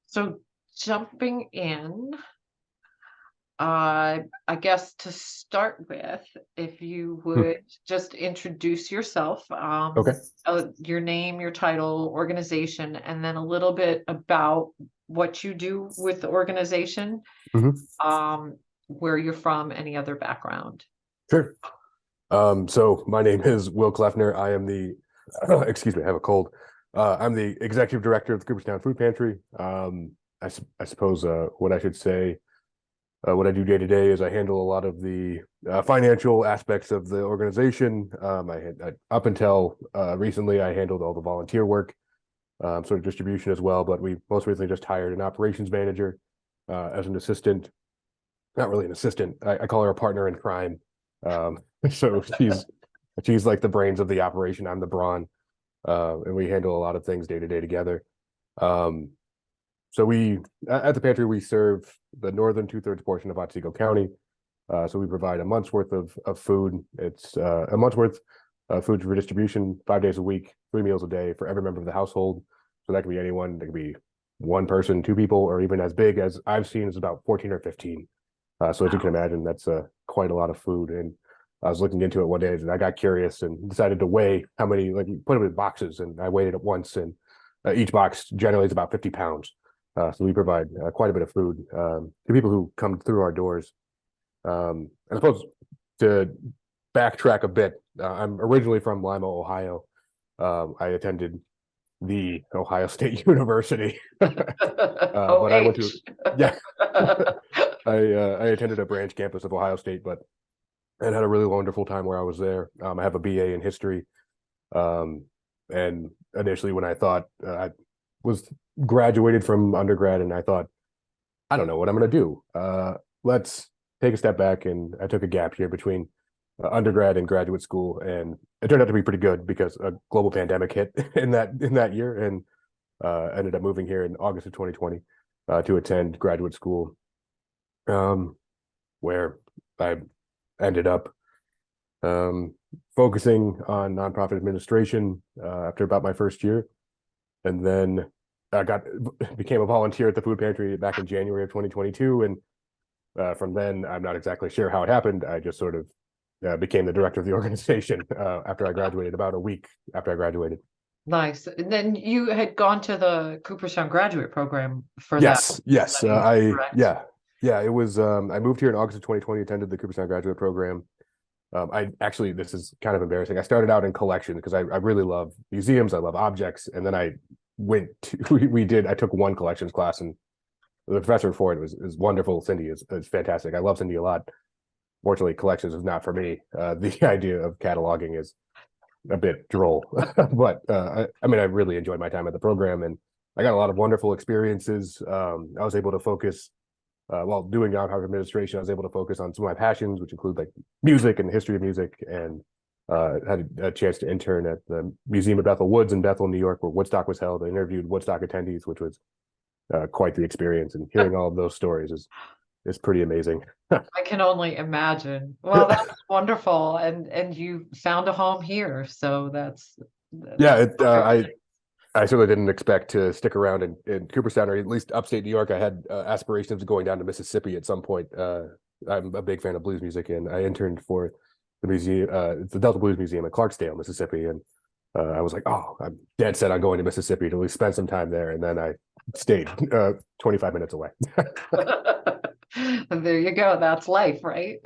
So jumping in, I guess to start with, if you Hmm. would just introduce yourself, Okay. your name, your title, organization, and then a little bit about what you do with the organization, Hmm. um, where you're from, any other background. Sure. So my name is Will Kleffner. I am the, excuse me, I have a cold. I'm the executive director of the Cooperstown Food Pantry. I suppose what I should say, what I do day to day is I handle a lot of the financial aspects of the organization. Up until recently, I handled all the volunteer work, sort of distribution as well. But we most recently just hired an operations manager as an assistant. Not really an assistant. I call her a partner in crime. So she's like the brains of the operation. I'm the brawn, and we handle a lot of things day to day together. Um, so we at the pantry we serve the northern two-thirds portion of Otsego County. So we provide a month's worth of food. It's a month's worth of food for distribution, 5 days a week, 3 meals a day for every member of the household. So that could be anyone. That could be one person, two people, or even as big as I've seen is about 14 or 15. So as you can Wow. imagine, that's quite a lot of food. And I was looking into it one day and I got curious and decided to weigh how many, like you put them in boxes, and I weighed it at once. And each box generally is about 50 pounds. So we provide quite a bit of food to people who come through our doors. And I suppose to backtrack a bit, I'm originally from Lima, Ohio. I attended the Ohio State University, but I went to, OH. yeah, I attended a branch campus of Ohio State, but and had a really wonderful time where I was there. I have a BA in history, um, and initially when I thought I was graduated from undergrad, and I thought I don't know what I'm going to do. Let's take a step back, and I took a gap here between undergrad and graduate school, and it turned out to be pretty good because a global pandemic hit in that year, and ended up moving here in August of 2020 to attend graduate school, um, where I ended up um, focusing on nonprofit administration after about my first year, and then I got became a volunteer at the food pantry back in January of 2022, and from then I'm not exactly sure how it happened. I just sort of became the director of the organization after I graduated, about a week after I graduated. Nice. And then you had gone to the Cooperstown graduate program for that Yes, yes. study, I correct? Yeah, yeah. It was. I moved here in August of 2020. Attended the Cooperstown graduate program. I actually, this is kind of embarrassing. I started out in collection because I really love museums. I love objects, and then I went to I took one collections class, and the professor for it was wonderful. Cindy is fantastic. I love Cindy a lot. Fortunately, collections is not for me. The idea of cataloging is a bit droll, but I mean, I really enjoyed my time at the program, and I got a lot of wonderful experiences. I was able to focus while doing nonprofit administration. I was able to focus on some of my passions, which include like music and the history of music, and had a chance to intern at the Museum of Bethel Woods in Bethel, New York, where Woodstock was held. I interviewed Woodstock attendees, which was quite the experience, and hearing all of those stories is pretty amazing. I can only imagine. Well, that's wonderful, and you found a home here, so Yeah, that's I terrific. I certainly didn't expect to stick around in Cooperstown, or at least upstate New York. I had aspirations of going down to Mississippi at some point. I'm a big fan of blues music, and I interned for the museum, the Delta Blues Museum in Clarksdale, Mississippi, and I was like, oh, I'm dead set on going to Mississippi to at least spend some time there, and then I stayed 25 minutes away. There you go. That's life, right?